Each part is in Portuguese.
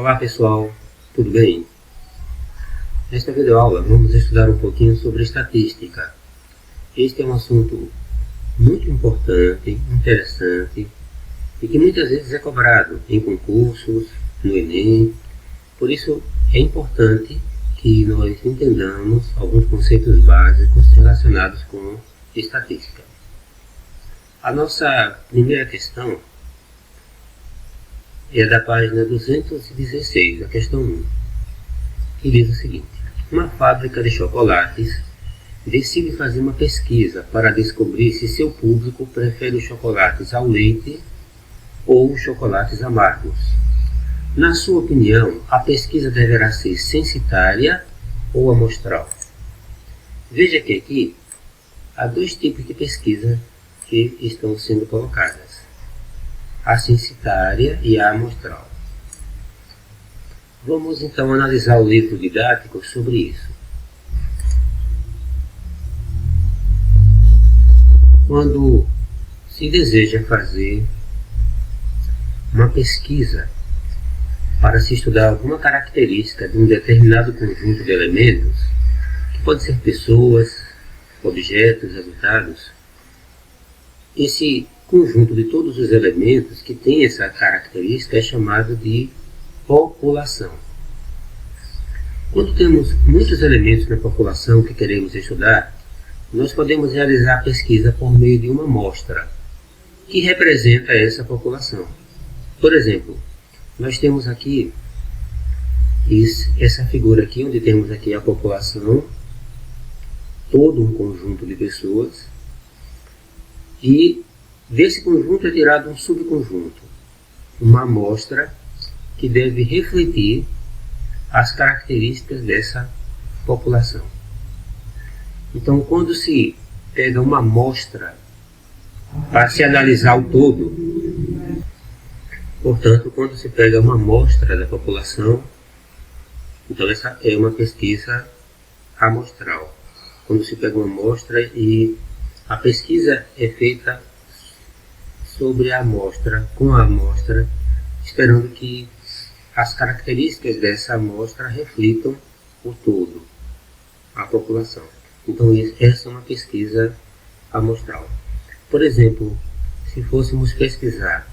Olá pessoal, tudo bem? Nesta videoaula vamos estudar um pouquinho sobre estatística. Este é um assunto muito importante, interessante e que muitas vezes é cobrado em concursos, no Enem. Por isso é importante que nós entendamos alguns conceitos básicos relacionados com estatística. A nossa primeira questão é da página 216, a questão 1, que diz o seguinte: uma fábrica de chocolates decide fazer uma pesquisa para descobrir se seu público prefere os chocolates ao leite ou os chocolates amargos. Na sua opinião, a pesquisa deverá ser censitária ou amostral? Veja que aqui há dois tipos de pesquisa que estão sendo colocadas: a censitária e a amostral. Vamos então analisar o livro didático sobre isso. Quando se deseja fazer uma pesquisa para se estudar alguma característica de um determinado conjunto de elementos, que pode ser pessoas, objetos, resultados, esse conjunto de todos os elementos que tem essa característica é chamado de população. Quando temos muitos elementos na população que queremos estudar, nós podemos realizar a pesquisa por meio de uma amostra que representa essa população. Por exemplo, nós temos aqui essa figura aqui, onde temos aqui a população, todo um conjunto de pessoas, e desse conjunto é tirado um subconjunto, uma amostra que deve refletir as características dessa população. Então, quando se pega uma amostra para se analisar o todo, portanto, quando se pega uma amostra da população, então essa é uma pesquisa amostral. Quando se pega uma amostra e a pesquisa é feita sobre a amostra, com a amostra, esperando que as características dessa amostra reflitam o todo, a população. Então essa é uma pesquisa amostral. Por exemplo, se fôssemos pesquisar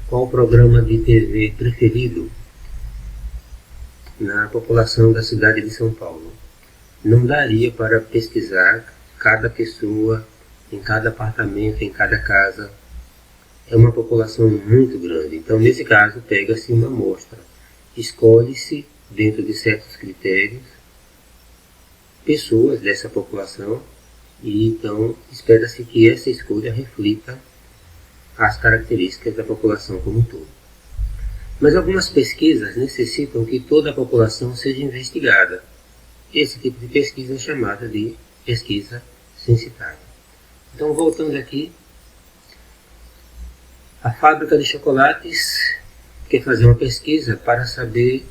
qual o programa de TV preferido na população da cidade de São Paulo, não daria para pesquisar cada pessoa, em cada apartamento, em cada casa. É uma população muito grande. Então, nesse caso, pega-se uma amostra. Escolhe-se, dentro de certos critérios, pessoas dessa população e então espera-se que essa escolha reflita as características da população como um todo. Mas algumas pesquisas necessitam que toda a população seja investigada. Esse tipo de pesquisa é chamada de pesquisa censitária. Então, voltando aqui, a fábrica de chocolates quer fazer uma pesquisa para saber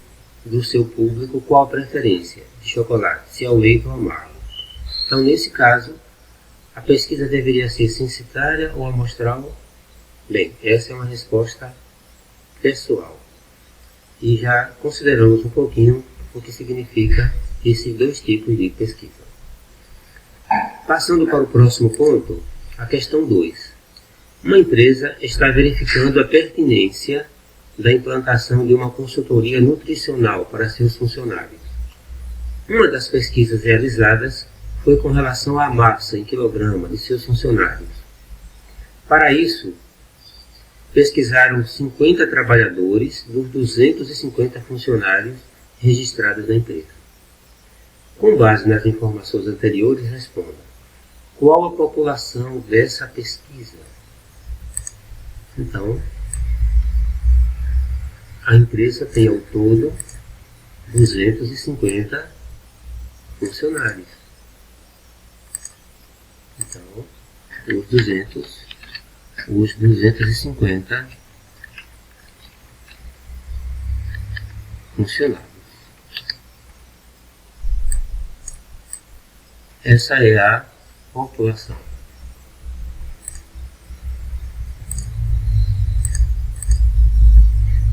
do seu público qual a preferência de chocolate, se é o leite ou amargo. Então, nesse caso, a pesquisa deveria ser censitária ou amostral? Bem, essa é uma resposta pessoal. E já consideramos um pouquinho o que significa esses dois tipos de pesquisa. Passando para o próximo ponto, a questão 2. Uma empresa está verificando a pertinência da implantação de uma consultoria nutricional para seus funcionários. Uma das pesquisas realizadas foi com relação à massa em quilograma de seus funcionários. Para isso, pesquisaram 50 trabalhadores dos 250 funcionários registrados na empresa. Com base nas informações anteriores, responda: qual a população dessa pesquisa? Então, a empresa tem ao todo 250 funcionários. Então, os 250 funcionários. Essa é a população.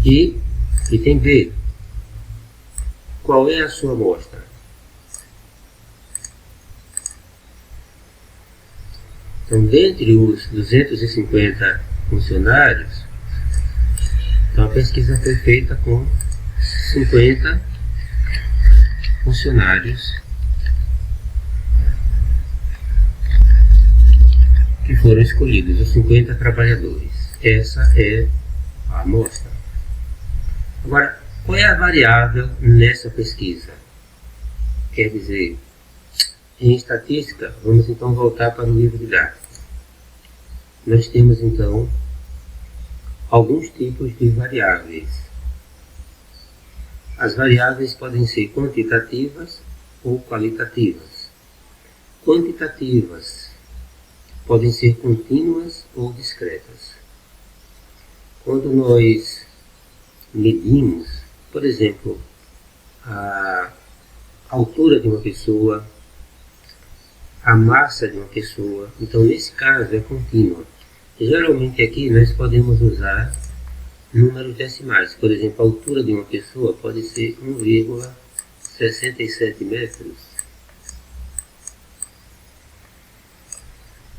E Item B. Qual é a sua amostra? Então, dentre os 250 funcionários, então a pesquisa foi feita com 50 funcionários que foram escolhidos, os 50 trabalhadores. Essa é a amostra. Agora, qual é a variável nessa pesquisa? Quer dizer, em estatística, vamos então voltar para o livro didático. Nós temos então alguns tipos de variáveis. As variáveis podem ser quantitativas ou qualitativas. Quantitativas podem ser contínuas ou discretas. Quando nós medimos, por exemplo, a altura de uma pessoa, a massa de uma pessoa, então nesse caso é contínua. E, geralmente aqui nós podemos usar números decimais. Por exemplo, a altura de uma pessoa pode ser 1,67 metros.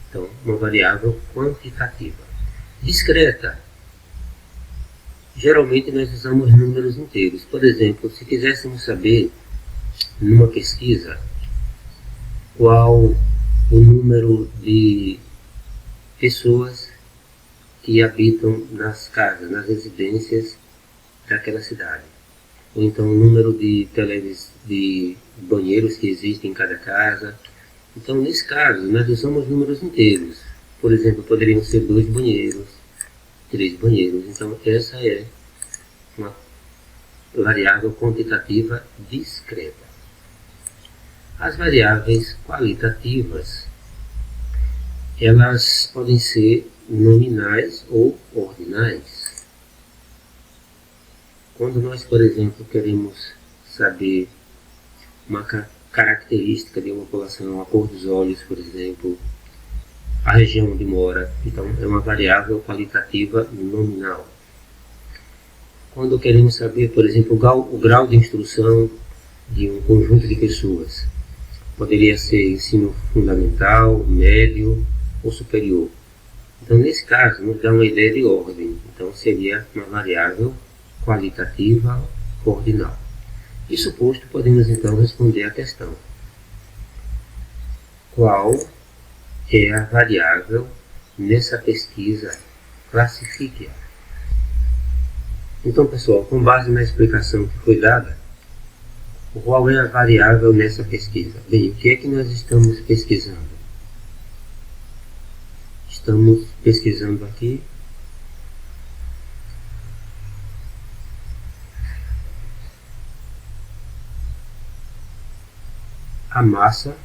Então, uma variável quantitativa. Discreta. Geralmente nós usamos números inteiros. Por exemplo, se quiséssemos saber, numa pesquisa, qual o número de pessoas que habitam nas casas, nas residências daquela cidade. Ou então o número de banheiros que existem em cada casa. Então, nesse caso, nós usamos números inteiros. Por exemplo, poderiam ser 2 banheiros, 3 banheiros. Então, essa é uma variável quantitativa discreta. As variáveis qualitativas, elas podem ser nominais ou ordinais. Quando nós, por exemplo, queremos saber uma característica de uma população, a cor dos olhos, por exemplo, a região onde mora, então é uma variável qualitativa nominal. Quando queremos saber, por exemplo, o grau de instrução de um conjunto de pessoas, poderia ser ensino fundamental, médio ou superior. Então, nesse caso, nos dá uma ideia de ordem. Então, seria uma variável qualitativa ordinal. Isso posto, podemos então responder à questão: qual é a variável nessa pesquisa? Classifique-a. Então, pessoal, com base na explicação que foi dada, qual é a variável nessa pesquisa? Bem, o que é que nós estamos pesquisando? Estamos pesquisando aqui a massa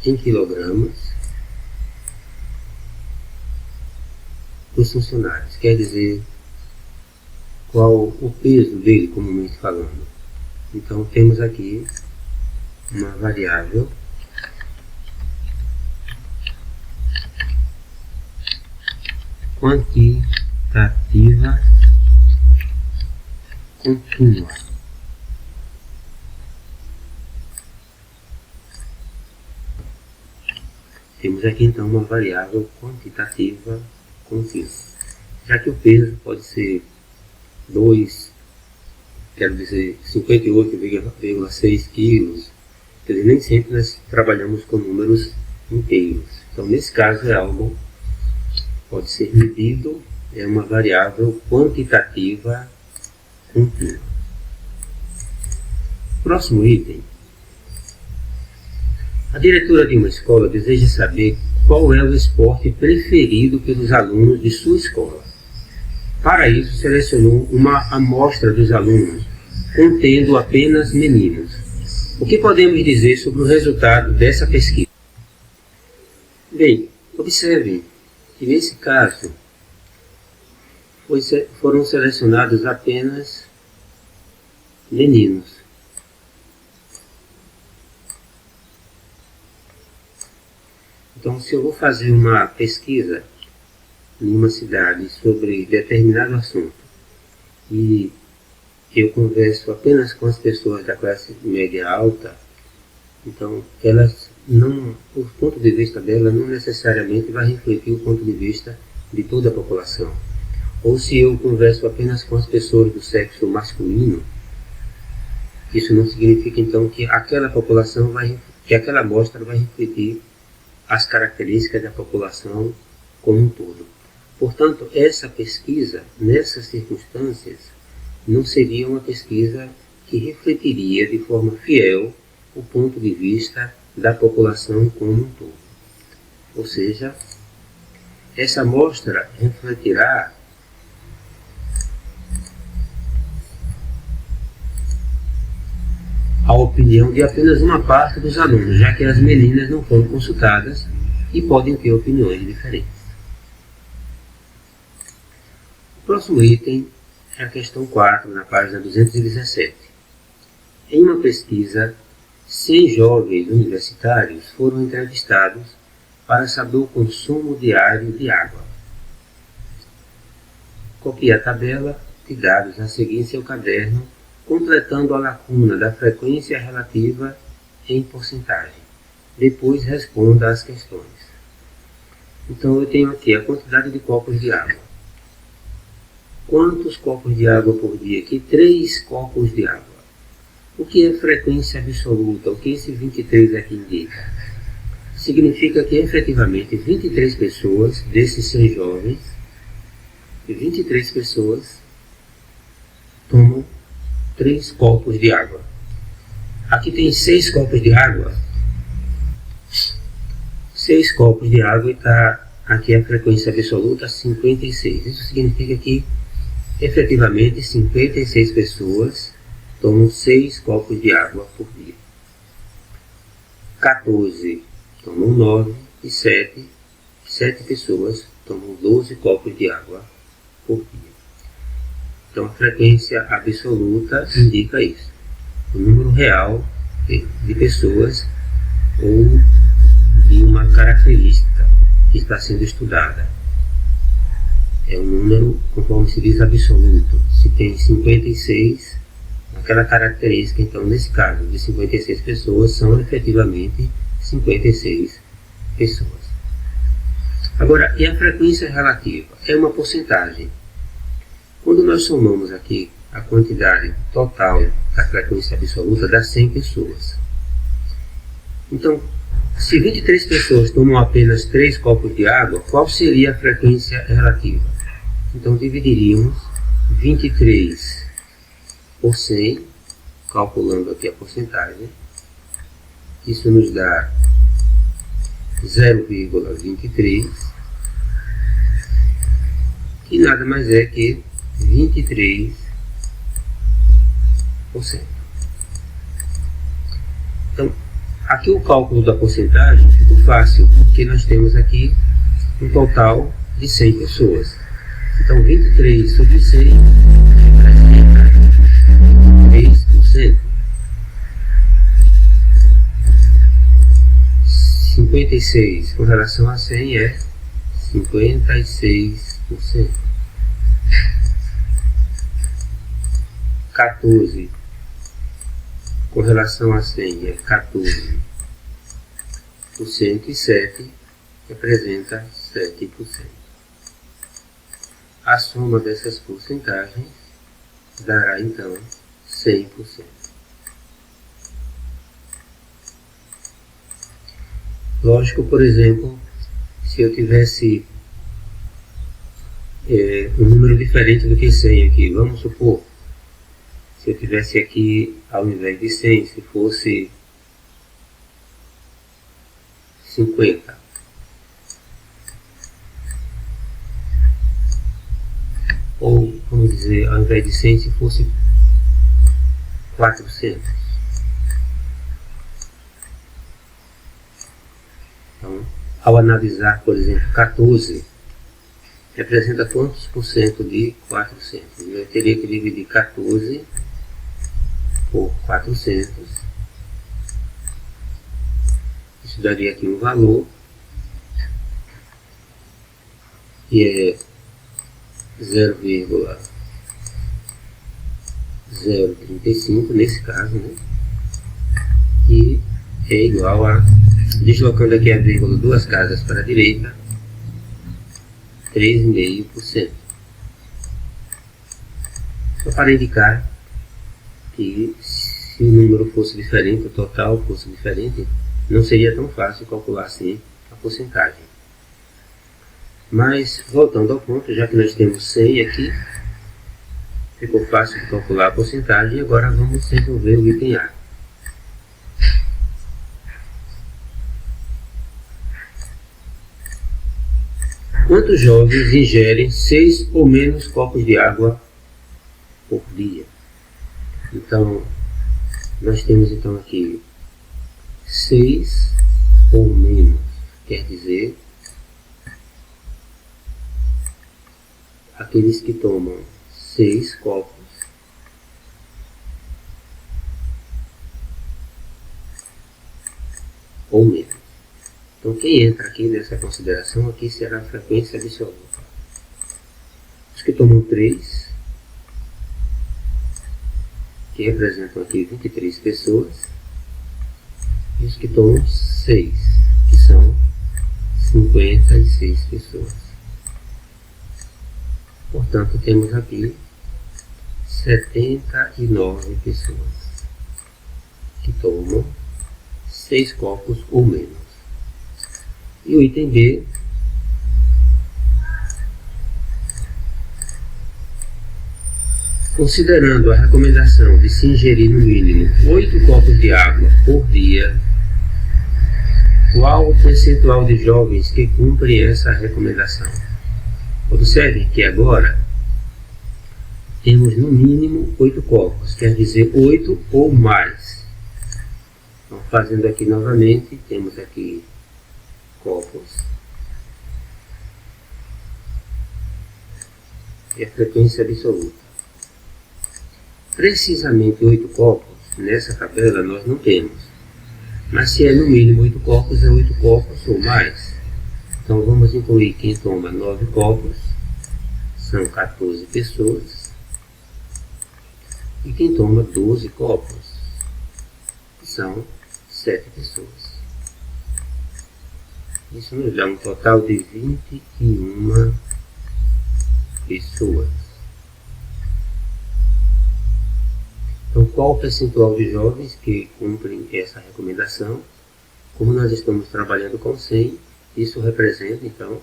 em quilogramas dos funcionários, quer dizer, qual o peso dele, comumente falando. Então, temos aqui uma variável quantitativa contínua. Temos aqui então uma variável quantitativa contínua, já que o peso pode ser 58,6 quilos, quer dizer, nem sempre nós trabalhamos com números inteiros. Então, nesse caso, é algo pode ser medido, é uma variável quantitativa contínua. Próximo item. A diretora de uma escola deseja saber qual é o esporte preferido pelos alunos de sua escola. Para isso, selecionou uma amostra dos alunos, contendo apenas meninos. O que podemos dizer sobre o resultado dessa pesquisa? Bem, observem que nesse caso foram selecionados apenas meninos. Então, se eu vou fazer uma pesquisa em uma cidade sobre determinado assunto e eu converso apenas com as pessoas da classe média alta, então elas não, o ponto de vista dela não necessariamente vai refletir o ponto de vista de toda a população. Ou se eu converso apenas com as pessoas do sexo masculino, isso não significa então que aquela população que aquela amostra vai refletir as características da população como um todo. Portanto, essa pesquisa, nessas circunstâncias, não seria uma pesquisa que refletiria de forma fiel o ponto de vista da população como um todo. Ou seja, essa amostra refletirá a opinião de apenas uma parte dos alunos, já que as meninas não foram consultadas e podem ter opiniões diferentes. O próximo item é a questão 4, na página 217. Em uma pesquisa, 100 jovens universitários foram entrevistados para saber o consumo diário de água. Copie a tabela de dados a seguir em seu caderno, completando a lacuna da frequência relativa em porcentagem. Depois responda às questões. Então eu tenho aqui a quantidade de copos de água. Quantos copos de água por dia? Aqui 3 copos de água. O que é frequência absoluta? O que esse 23 aqui indica? Significa que efetivamente 23 pessoas desses 100 jovens, 23 pessoas tomam 3 copos de água. Aqui tem 6 copos de água. 6 copos de água e está aqui a frequência absoluta 56. Isso significa que efetivamente 56 pessoas tomam 6 copos de água por dia. 14 tomam 9 e 7 pessoas tomam 12 copos de água por dia. Então a frequência absoluta indica isso, o número real de pessoas ou de uma característica que está sendo estudada. É um número, conforme se diz, absoluto. Se tem 56, aquela característica, então nesse caso de 56 pessoas, são efetivamente 56 pessoas. Agora, e a frequência relativa? É uma porcentagem. Quando nós somamos aqui a quantidade total da frequência absoluta, dá 100 pessoas. Então, se 23 pessoas tomam apenas 3 copos de água, qual seria a frequência relativa? Então, dividiríamos 23 por 100, calculando aqui a porcentagem. Isso nos dá 0,23, que nada mais é que 23%. Então, aqui o cálculo da porcentagem ficou fácil, porque nós temos aqui um total de 100 pessoas. Então, 23 sobre 100 representa 3%. 56 com relação a 100 é 56%. 14 com relação a 100 é 14%, e 7 representa 7%. A soma dessas porcentagens dará então 100%. Lógico, por exemplo, se eu tivesse um número diferente do que 100 aqui, vamos supor, se eu tivesse aqui, ao invés de 100, se fosse 50. Ou, vamos dizer, ao invés de 100, se fosse 400. Então, ao analisar, por exemplo, 14, representa quantos por cento de 400? Eu teria que dividir 14 por 400. Isso daria aqui um valor, que é 0,001 0,35 nesse caso, né? E é igual a, deslocando aqui a vírgula duas casas para a direita, 3,5%. Só para indicar que se o número fosse diferente, o total fosse diferente, não seria tão fácil calcular assim a porcentagem. Mas, voltando ao ponto, já que nós temos 100 aqui, ficou fácil de calcular a porcentagem, e agora vamos resolver o item A. Quantos jovens ingerem 6 ou menos copos de água por dia? Então, nós temos então aqui 6 ou menos, quer dizer, aqueles que tomam 6 copos ou menos. Então, quem entra aqui nessa consideração aqui será a frequência absoluta. Os que tomam 3, que representam aqui 23 pessoas, e os que tomam 6, que são 56 pessoas. Portanto, temos aqui 79 pessoas que tomam 6 copos ou menos. E o item B, considerando a recomendação de se ingerir no mínimo 8 copos de água por dia, qual o percentual de jovens que cumprem essa recomendação? Observe que agora temos no mínimo 8 copos, quer dizer 8 ou mais. Então, fazendo aqui novamente, temos aqui copos e a frequência absoluta. Precisamente 8 copos nessa tabela nós não temos, mas se é no mínimo 8 copos, é 8 copos ou mais. Então vamos incluir quem toma 9 copos, são 14 pessoas, e quem toma 12 copos, são 7 pessoas. Isso nos dá um total de 21 pessoas. Então, qual o percentual de jovens que cumprem essa recomendação? Como nós estamos trabalhando com 100, isso representa, então,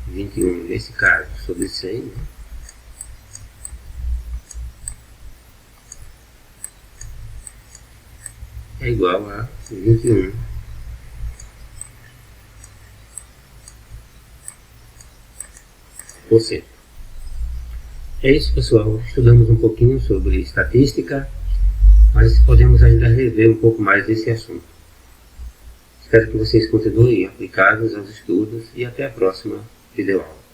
21 nesse caso sobre 100, né? É igual a 21. É isso, pessoal. Estudamos um pouquinho sobre estatística, mas podemos ainda rever um pouco mais esse assunto. Espero que vocês continuem aplicados aos estudos e até a próxima videoaula.